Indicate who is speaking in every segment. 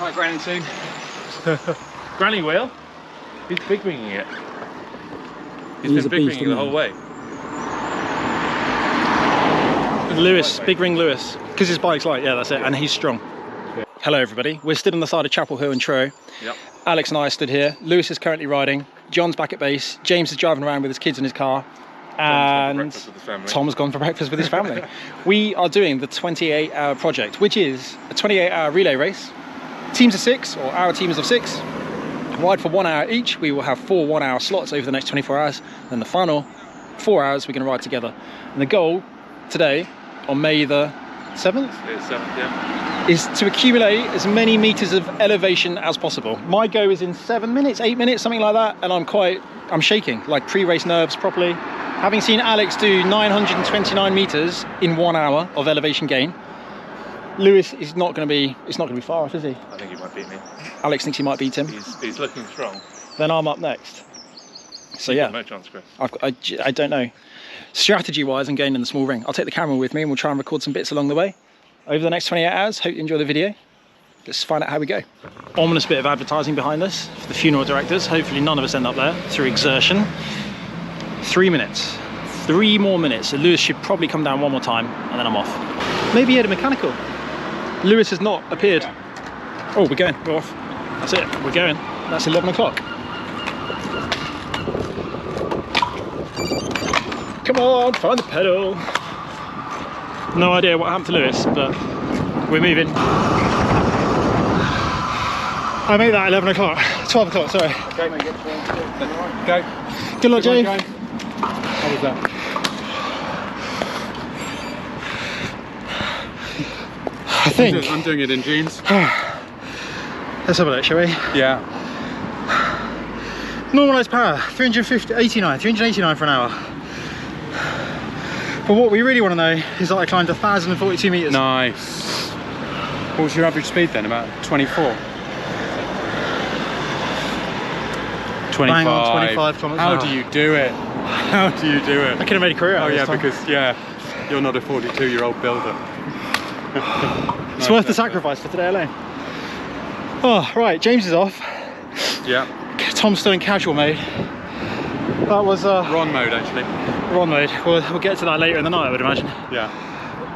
Speaker 1: Try Granny soon. Granny will. He's big winging it. He's been big winging the whole way.
Speaker 2: Lewis, big ring Lewis, because his bike's light, yeah, that's it, and he's strong. Yeah. Hello everybody, we're stood on the side of Chapel Hill in Truro.
Speaker 1: Yep.
Speaker 2: Alex and I stood here, Lewis is currently riding, John's back at base, James is driving around with his kids in his car, and Tom's gone for breakfast with his family. We are doing the 28-hour project, which is a 28-hour relay race. Teams of 6, or our teams of 6, ride for 1 hour each. We will have 4 1-hour slots over the next 24 hours. Then the final 4 hours we're going to ride together. And the goal today, on May the 7th?
Speaker 1: It's 7th, yeah.
Speaker 2: Is to accumulate as many meters of elevation as possible. My go is in 7 minutes, 8 minutes, something like that, and I'm shaking, like pre-race nerves properly. Having seen Alex do 929 meters in 1 hour of elevation gain, Lewis is not going to be far off, is he?
Speaker 1: I think he might beat me.
Speaker 2: Alex thinks he might beat him.
Speaker 1: He's looking strong.
Speaker 2: Then I'm up next. So yeah,
Speaker 1: no chance, Chris.
Speaker 2: I don't know. Strategy-wise, I'm going in the small ring. I'll take the camera with me and we'll try and record some bits along the way. Over the next 28 hours, hope you enjoy the video. Let's find out how we go. Ominous bit of advertising behind us for the funeral directors. Hopefully none of us end up there through exertion. 3 minutes. 3 more minutes. So Lewis should probably come down one more time and then I'm off. Maybe he had a mechanical. Lewis has not appeared. Oh, we're going. We're off. That's it. We're going. That's 11 o'clock. Come on, find the pedal. No idea what happened to Lewis, but we're moving. I made that 11 o'clock, 12 o'clock, sorry.
Speaker 1: Okay, mate, go.
Speaker 2: Good luck, James.
Speaker 1: How was that?
Speaker 2: I think.
Speaker 1: I'm doing it in jeans.
Speaker 2: Let's have a look, shall we?
Speaker 1: Yeah.
Speaker 2: Normalised power, 389 for an hour. But what we really want to know is that I climbed 1,042 metres.
Speaker 1: Nice. What was your average speed then? About 24? 25.
Speaker 2: Bang on 25 kilometres an hour.
Speaker 1: How do you do it? How do you do it?
Speaker 2: I could have made a career out of this time.
Speaker 1: Because, yeah, you're not a 42-year-old builder.
Speaker 2: It's worth the sacrifice for today alone. Oh, right, James is off.
Speaker 1: Yeah.
Speaker 2: Tom's still in casual mode. That was
Speaker 1: Ron mode, actually.
Speaker 2: Ron mode. We'll get to that later in the night, I would imagine.
Speaker 1: Yeah.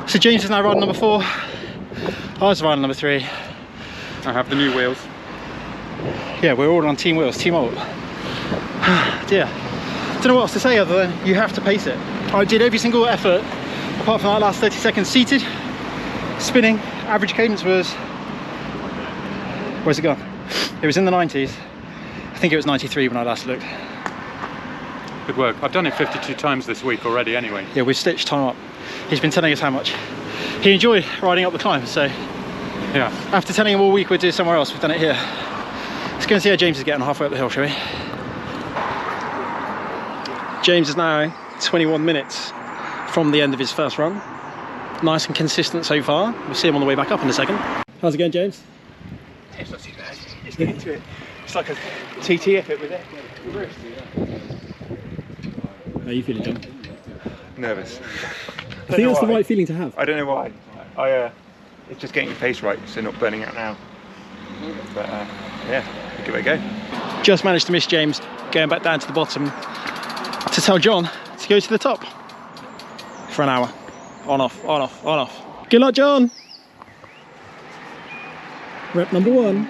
Speaker 2: So James is now riding number 4. I was riding number 3.
Speaker 1: I have the new wheels.
Speaker 2: Yeah, we're all on team wheels, team old. Dear. Don't know what else to say other than you have to pace it. I did every single effort, apart from that last 30 seconds seated, spinning. Average cadence was, where's it gone? It was in the 90s. I think it was 93 when I last looked.
Speaker 1: Good work. I've done it 52 times this week already anyway.
Speaker 2: Yeah, we've stitched time up. He's been telling us how much he enjoyed riding up the climb, so
Speaker 1: yeah.
Speaker 2: After telling him all week we'd do it somewhere else, we've done it here. Let's go and see how James is getting halfway up the hill, shall we? James is now 21 minutes from the end of his first run. Nice and consistent so far. We'll see him on the way back up in a second. How's it going, James?
Speaker 3: It's not too bad. It's getting to it. It's like a TT effort with it.
Speaker 2: How are you feeling, John?
Speaker 3: Nervous.
Speaker 2: I think that's the right feeling to have.
Speaker 3: I don't know why. It's just getting your pace right, so not burning out now. But yeah, give it a go.
Speaker 2: Just managed to miss James going back down to the bottom to tell John to go to the top for an hour. On off, on off, on off. Good luck, John. Rep number 1.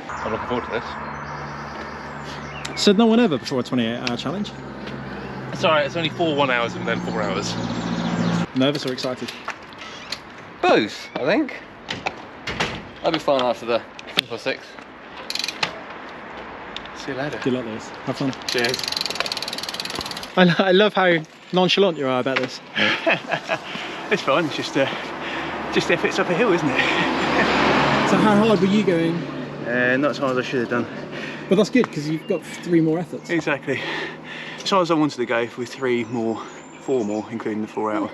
Speaker 1: I'm looking forward to this.
Speaker 2: Said no one ever before a 28-hour challenge.
Speaker 1: It's alright, it's only 4 1 hours and then 4 hours.
Speaker 2: Nervous or excited?
Speaker 4: Both, I think. I'll be fine after the 5th or 6th.
Speaker 3: See you later.
Speaker 2: Good luck, Lewis. Have fun.
Speaker 3: Cheers.
Speaker 2: I love how nonchalant you are about this.
Speaker 3: It's fun. It's just efforts up a hill, isn't it?
Speaker 2: So how hard were you going?
Speaker 3: Not as hard as I should have done.
Speaker 2: But that's good because you've got 3 more efforts.
Speaker 3: Exactly. As hard as I wanted to go with 4 more, including the 4 hour.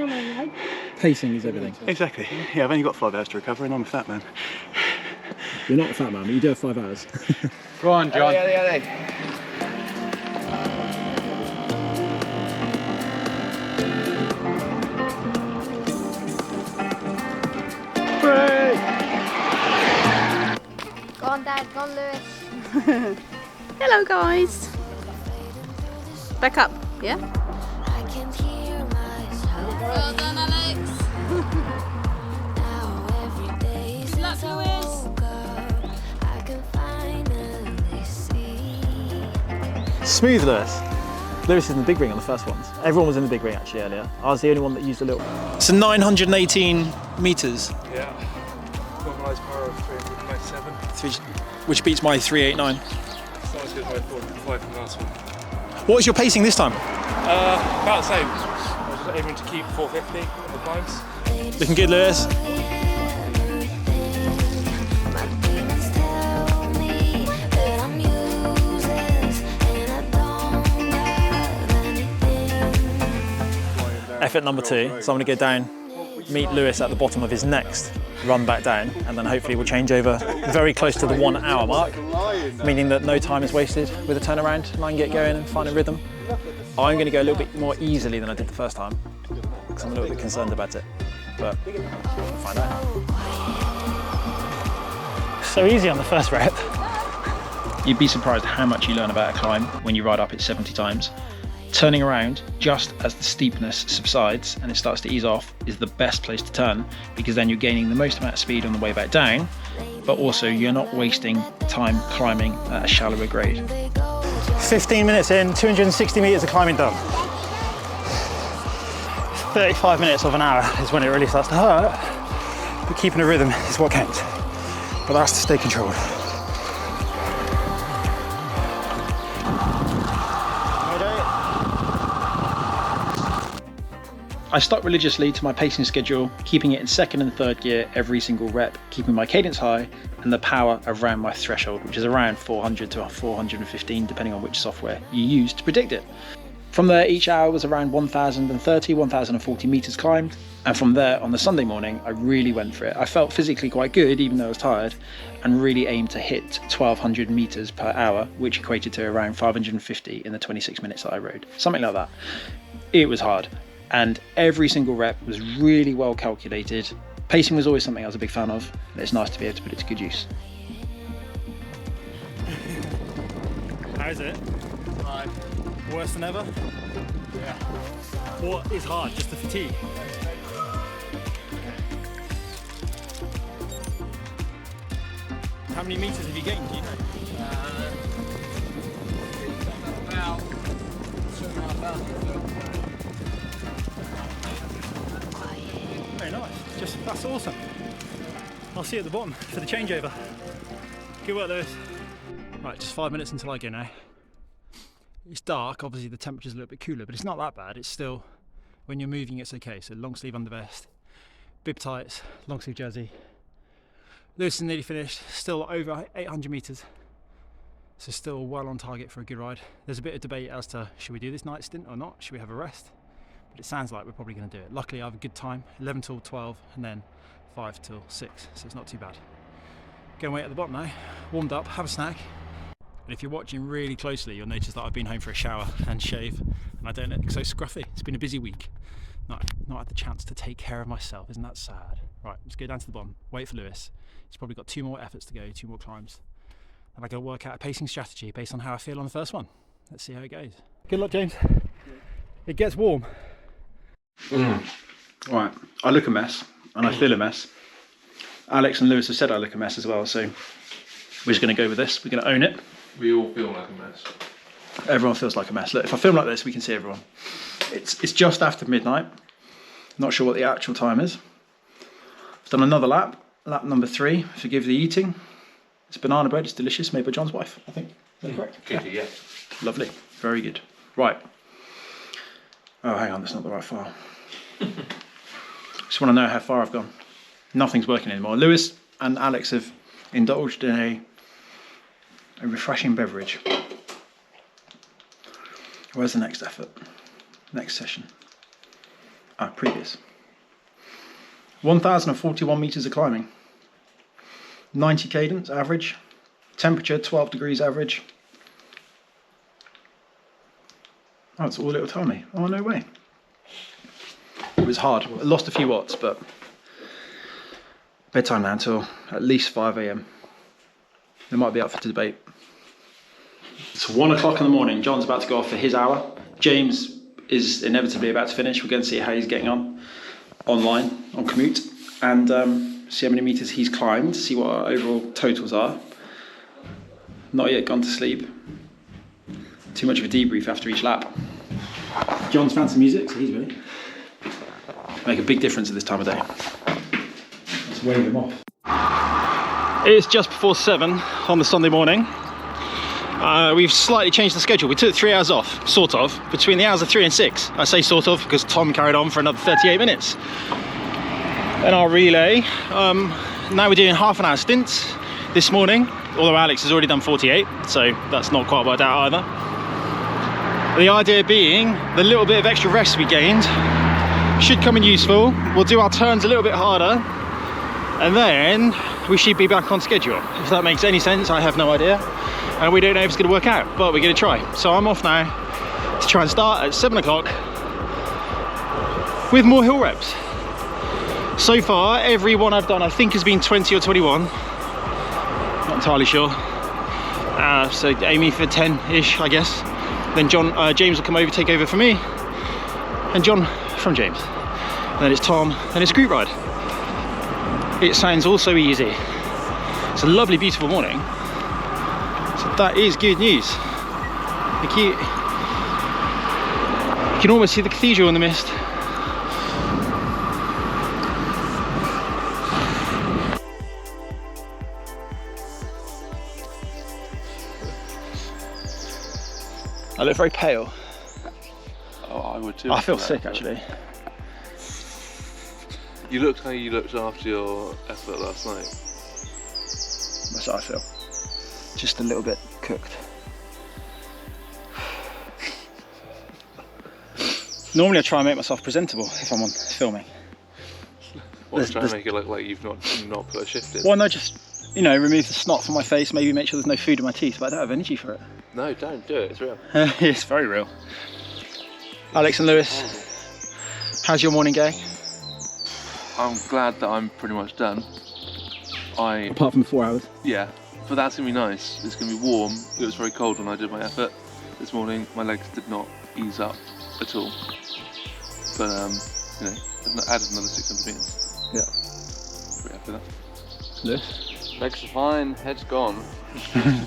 Speaker 2: Pacing is everything.
Speaker 3: Exactly. Yeah, I've only got 5 hours to recover and I'm a fat man.
Speaker 2: You're not a fat man, but you do have 5 hours.
Speaker 1: Go on, John.
Speaker 5: on, Dad. Go on, Lewis.
Speaker 6: Hello, guys. Back up, yeah?
Speaker 5: Well done, Alex. Good luck, Lewis.
Speaker 2: Smooth, Lewis. Lewis is in the big ring on the first ones. Everyone was in the big ring actually earlier. I was the only one that used a little. So 918 meters.
Speaker 1: Yeah. Normalised power of 397.
Speaker 2: Which beats my 389.
Speaker 1: Not as good as my 405 from last one.
Speaker 2: What was your pacing this time?
Speaker 1: About the same. I was just aiming to keep 450 on the climbs.
Speaker 2: Looking good, Lewis. Effort number 2, so I'm going to go down, meet Lewis at the bottom of his next run back down, and then hopefully we'll change over very close to the 1 hour mark, meaning that no time is wasted with a turnaround and I can get going and find a rhythm. I'm going to go a little bit more easily than I did the first time, because I'm a little bit concerned about it, but we'll find out. So easy on the first rep. You'd be surprised how much you learn about a climb when you ride up it 70 times. Turning around just as the steepness subsides and it starts to ease off is the best place to turn, because then you're gaining the most amount of speed on the way back down, but also you're not wasting time climbing at a shallower grade. 15 minutes in, 260 meters of climbing done. 35 minutes of an hour is when it really starts to hurt, but keeping a rhythm is what counts. But that's to stay controlled. I stuck religiously to my pacing schedule, keeping it in 2nd and 3rd gear every single rep, keeping my cadence high and the power around my threshold, which is around 400 to 415 depending on which software you use to predict it. From there, each hour was around 1,030, 1,040 meters climbed, and from there on the Sunday morning I really went for it. I felt physically quite good even though I was tired, and really aimed to hit 1,200 meters per hour, which equated to around 550 in the 26 minutes that I rode, something like that. It was hard. And every single rep was really well calculated. Pacing was always something I was a big fan of, and it's nice to be able to put it to good use. How is it?
Speaker 7: Hard.
Speaker 2: Worse than ever?
Speaker 7: Yeah.
Speaker 2: What is hard? Just the fatigue? How many meters have you gained, do you know?
Speaker 7: About 2,500.
Speaker 2: Very nice. That's awesome. I'll see you at the bottom for the changeover. Good work, Lewis. Right, just 5 minutes until I go now. It's dark, obviously the temperature's a little bit cooler, but it's not that bad. It's still, when you're moving, it's okay. So long sleeve undervest, bib tights, long sleeve jersey. Lewis is nearly finished, still over 800 meters. So still well on target for a good ride. There's a bit of debate as to should we do this night stint or not? Should we have a rest? But it sounds like we're probably going to do it. Luckily I have a good time, 11 till 12 and then 5 till 6, so it's not too bad. Go and wait at the bottom now, warmed up, have a snack. And if you're watching really closely, you'll notice that I've been home for a shower and shave, and I don't look so scruffy. It's been a busy week. Not had the chance to take care of myself, isn't that sad? Right, let's go down to the bottom, wait for Lewis. He's probably got 2 more efforts to go, 2 more climbs. And I gotta work out a pacing strategy based on how I feel on the first one. Let's see how it goes. Good luck, James. It gets warm. Right, I look a mess and I feel a mess. Alex and Lewis have said I look a mess as well, so we're just going to go with this. We're going to own it.
Speaker 1: We all feel like a mess.
Speaker 2: Everyone feels like a mess. Look, if I film like this, we can see everyone. It's just after midnight. Not sure what the actual time is. I've done another lap number 3. Forgive the eating. It's banana bread. It's delicious, made by John's wife, I think. Is that correct?
Speaker 1: Good, yeah.
Speaker 2: Lovely, very good. Right. Oh, hang on, that's not the right file. Just want to know how far I've gone. Nothing's working anymore. Lewis and Alex have indulged in a refreshing beverage. Where's the next effort? Next session. Previous. 1,041 meters of climbing. 90 cadence average. Temperature 12 degrees average. Oh, that's all it'll tell me. Oh, no way. It was hard. I lost a few watts, but bedtime now until at least 5 AM. They might be up for debate. It's 1 o'clock in the morning. John's about to go off for his hour. James is inevitably about to finish. We're going to see how he's getting on online, on commute, and see how many meters he's climbed, see what our overall totals are. Not yet gone to sleep. Too much of a debrief after each lap. John's fancy music, so he's ready. Make a big difference at this time of day. Let's wave him off. It's just before 7 on the Sunday morning. We've slightly changed the schedule. We took 3 hours off, sort of, between the hours of 3 and 6. I say sort of because Tom carried on for another 38 minutes. And our relay, now we're doing half an hour stints this morning, although Alex has already done 48, so that's not quite worked out either. The idea being, the little bit of extra rest we gained should come in useful. We'll do our turns a little bit harder, and then we should be back on schedule. If that makes any sense, I have no idea. And we don't know if it's going to work out, but we're going to try. So I'm off now to try and start at 7 o'clock with more hill reps. So far, every one I've done I think has been 20 or 21. Not entirely sure. So aiming for 10-ish, I guess. Then James will come over, take over for me. And John from James. And then it's Tom, and it's group ride. It sounds all so easy. It's a lovely, beautiful morning. So that is good news. You can almost see the cathedral in the mist. I look very pale.
Speaker 1: Oh, I would too.
Speaker 2: I feel sick actually.
Speaker 1: You looked how you looked after your effort last night.
Speaker 2: That's how I feel. Just a little bit cooked. Normally I try and make myself presentable if I'm on filming.
Speaker 1: Try and make it look like you've not put a shift in?
Speaker 2: Why not just, you know, remove the snot from my face, maybe make sure there's no food in my teeth, but I don't have energy for it.
Speaker 1: No, don't do it, it's real.
Speaker 2: It's very real. Alex and Lewis, how's your morning going?
Speaker 1: I'm glad that I'm pretty much done.
Speaker 2: Apart from the 4 hours?
Speaker 1: Yeah, but that's going to be nice. It's going to be warm. It was very cold when I did my effort this morning. My legs did not ease up at all. But, you know, I've added another 600 metres.
Speaker 2: Yeah.
Speaker 1: Pretty happy with that.
Speaker 2: Lewis?
Speaker 4: Legs are fine, head's gone.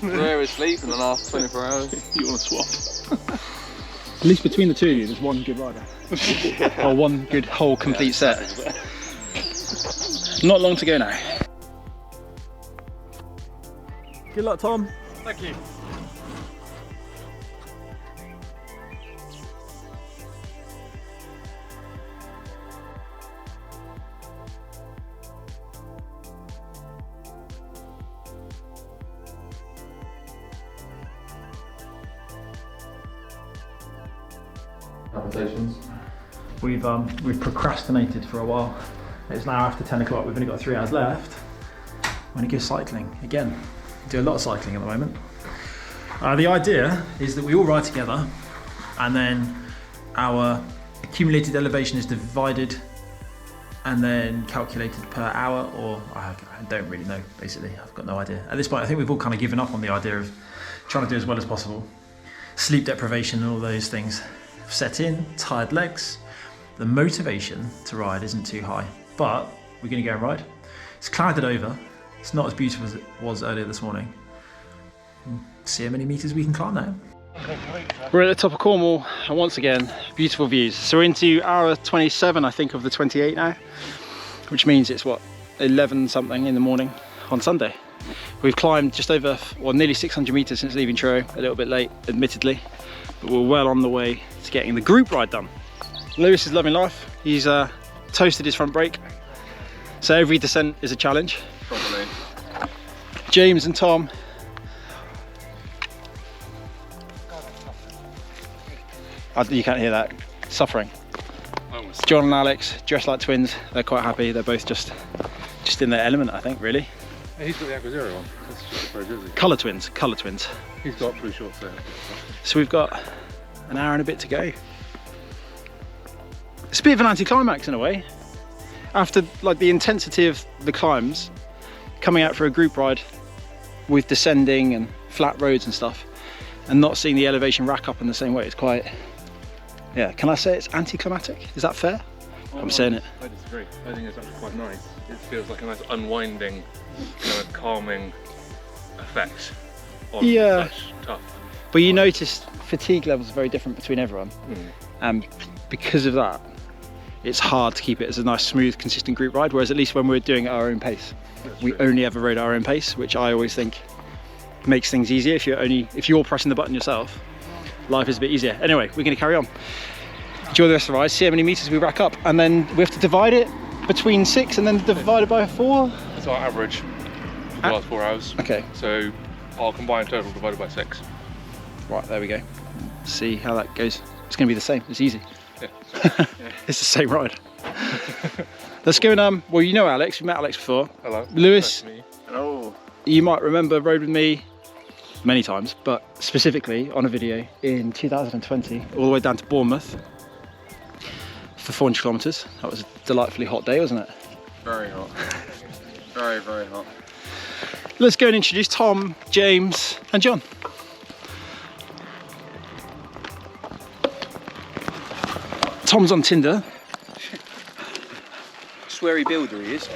Speaker 4: Rare is sleep in the last 24 hours.
Speaker 1: You want to swap?
Speaker 2: At least between the two of you, there's one good rider. Or one good whole complete set. Not long to go now. Good luck, Tom.
Speaker 7: Thank you.
Speaker 1: Palpitations.
Speaker 2: We've procrastinated for a while. It's now after 10 o'clock. We've only got 3 hours left. I'm going to go cycling again. Do a lot of cycling at the moment. The idea is that we all ride together, and then our accumulated elevation is divided and then calculated per hour, or I don't really know, basically. I've got no idea. At this point, I think we've all kind of given up on the idea of trying to do as well as possible. Sleep deprivation and all those things set in, tired legs. The motivation to ride isn't too high, but we're going to go and ride. It's clouded over. It's not as beautiful as it was earlier this morning. See how many meters we can climb now. We're at the top of Cornwall, and once again, beautiful views. So we're into hour 27, I think, of the 28 now, which means it's what, 11 something in the morning on Sunday. We've climbed just over, well, nearly 600 meters since leaving Truro, a little bit late, admittedly, but we're well on the way to getting the group ride done. Lewis is loving life. He's toasted his front brake, so every descent is a challenge.
Speaker 4: Probably.
Speaker 2: James and Tom, you can't hear that, suffering. John and Alex, dressed like twins, they're quite happy. They're both just in their element, I think, really.
Speaker 1: Yeah, he's got the Aqua Zero on. That's just very busy.
Speaker 2: Colour twins.
Speaker 1: He's got pretty short tail.
Speaker 2: So we've got an hour and a bit to go. It's a bit of an anticlimax in a way. After like the intensity of the climbs, coming out for a group ride with descending and flat roads and stuff, and not seeing the elevation rack up in the same way. It's quite, yeah, can I say it's anticlimactic? Is that fair? I'm saying it.
Speaker 1: I disagree. I think it's actually quite nice. It feels like a nice unwinding, kind of calming effect on such tough.
Speaker 2: But you notice fatigue levels are very different between everyone, and because of that, it's hard to keep it as a nice, smooth, consistent group ride. Whereas at least when we're doing it at our own pace, we only ever rode our own pace, which I always think makes things easier. If you're pressing the button yourself, life is a bit easier. Anyway, we're going to carry on. Enjoy the rest of the ride, see how many meters we rack up, and then we have to divide it between 6 and then divide it by 4.
Speaker 1: That's our average for the last 4 hours.
Speaker 2: Okay.
Speaker 1: So our combined total divided by 6.
Speaker 2: Right, there we go. See how that goes. It's going to be the same. It's easy.
Speaker 1: Yeah.
Speaker 2: It's the same ride. Let's go and well, you know Alex. We met Alex before.
Speaker 1: Hello.
Speaker 2: Lewis.
Speaker 1: Nice to meet you.
Speaker 3: Hello.
Speaker 2: You might remember rode with me many times, but specifically on a video in 2020, all the way down to Bournemouth for 400 kilometers. That was a delightfully hot day, wasn't it?
Speaker 4: Very hot. Very, very hot.
Speaker 2: Let's go and introduce Tom, James, and John. Tom's on Tinder.
Speaker 3: Sweary builder he is.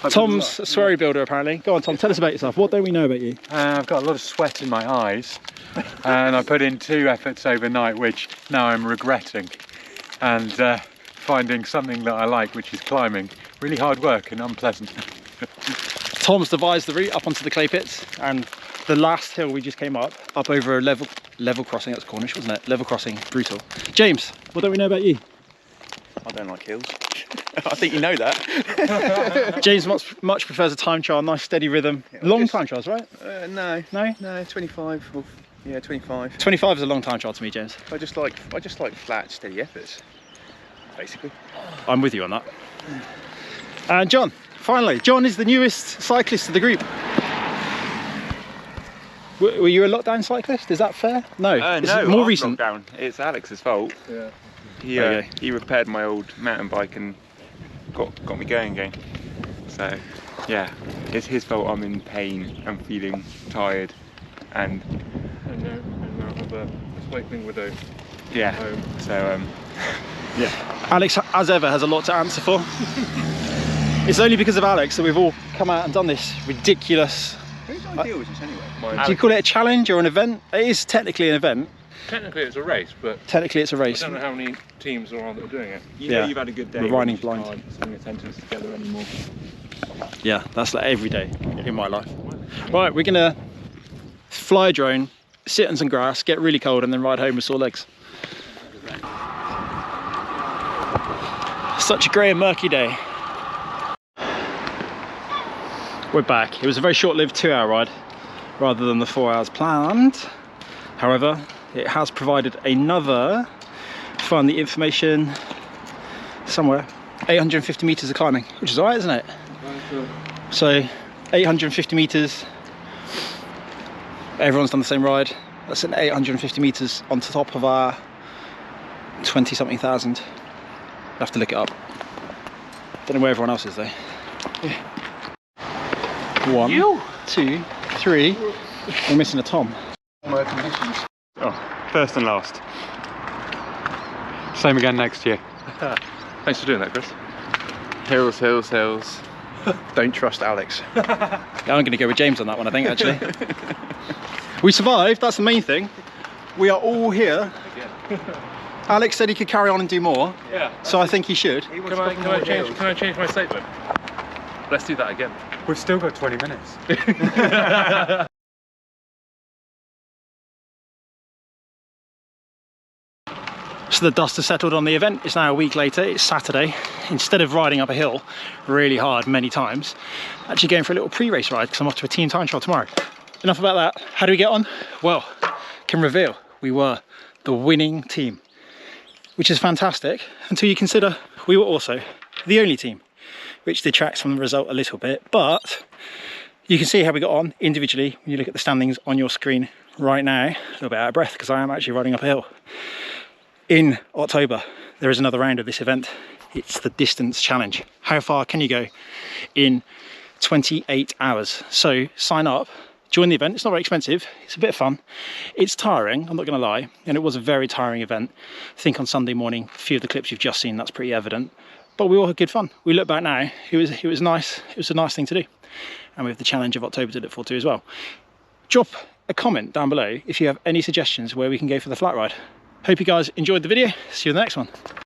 Speaker 2: Tom's a sweary builder apparently. Go on Tom, tell us about yourself. What don't we know about you?
Speaker 8: I've got a lot of sweat in my eyes and I put in 2 efforts overnight which now I'm regretting, and finding something that I like, which is climbing. Really hard work and unpleasant.
Speaker 2: Tom's devised the route up onto the clay pits, and the last hill we just came up over a level crossing. That's Cornish, wasn't it? Level crossing, brutal. James, what don't we know about you?
Speaker 3: I don't like hills. I think you know that.
Speaker 2: James much prefers a time trial, nice steady rhythm. Long time trials, right?
Speaker 3: No, 25. Or, yeah, 25.
Speaker 2: 25 is a long time trial to me, James.
Speaker 3: I just like flat, steady efforts, basically.
Speaker 2: I'm with you on that. And John, finally, John is the newest cyclist of the group. Were you a lockdown cyclist? Is that fair? No.
Speaker 3: No,
Speaker 2: more
Speaker 3: I'm
Speaker 2: recent.
Speaker 3: Lockdown. It's Alex's fault.
Speaker 1: Yeah.
Speaker 3: He repaired my old mountain bike and got me going again. So yeah, it's his fault. I'm in pain. I'm feeling tired, and
Speaker 1: now have a swapping widow.
Speaker 3: yeah. So
Speaker 2: Yeah. Alex, as ever, has a lot to answer for. It's only because of Alex that we've all come out and done this ridiculous.
Speaker 3: whose idea was this anyway?
Speaker 2: Do you call it a challenge or an event? It is technically an event.
Speaker 1: Technically it's a race, but
Speaker 2: Technically it's a
Speaker 1: I
Speaker 2: race.
Speaker 1: don't know how many teams are on that are doing it.
Speaker 3: You know
Speaker 2: Yeah.
Speaker 3: you've had a good day.
Speaker 2: We're
Speaker 3: when
Speaker 2: riding
Speaker 3: you
Speaker 2: blind.
Speaker 3: can't string a sentence together anymore.
Speaker 2: Yeah, that's like every day in my life. Right, we're gonna fly a drone, sit on some grass, get really cold, and then ride home with sore legs. Such a grey and murky day. We're back. It was a very short-lived 2-hour ride rather than the 4 hours planned. However, it has provided another, find the information somewhere, 850 meters of climbing, which is all right, isn't it? So 850 meters, everyone's done the same ride. That's an 850 meters on top of our 20-something thousand. I'll have to look it up. Don't know where everyone else is though. 1, 2, 3. We're missing a Tom.
Speaker 8: Oh, first and last. Same again next year.
Speaker 1: Thanks for doing that, Chris.
Speaker 3: Hills, hills, hills. Don't trust Alex.
Speaker 2: Yeah, I'm going to go with James on that one, I think, actually. We survived, that's the main thing. We are all here. Alex said he could carry on and do more.
Speaker 1: Yeah.
Speaker 2: So I think he should.
Speaker 1: Can I change my statement? Let's do that again.
Speaker 8: We've still got 20 minutes.
Speaker 2: So the dust has settled on the event. It's now a week later, it's Saturday. Instead of riding up a hill really hard many times, actually going for a little pre-race ride because I'm off to a team time trial tomorrow. Enough about that. How do we get on? Well, can reveal we were the winning team, which is fantastic until you consider we were also the only team, which detracts from the result a little bit, but you can see how we got on individually when you look at the standings on your screen right now. A little bit out of breath because I am actually riding up a hill. In October, there is another round of this event. It's the distance challenge. How far can you go in 28 hours. So sign up, join the event. It's not very expensive, it's a bit of fun. It's tiring, I'm not gonna lie, and it was a very tiring event. I think on Sunday morning, a few of the clips you've just seen, that's pretty evident. But we all had good fun. We look back now, it was nice. It was a nice thing to do. And we have the challenge of October to look forward to as well. Drop a comment down below if you have any suggestions where we can go for the flat ride. Hope you guys enjoyed the video. See you in the next one.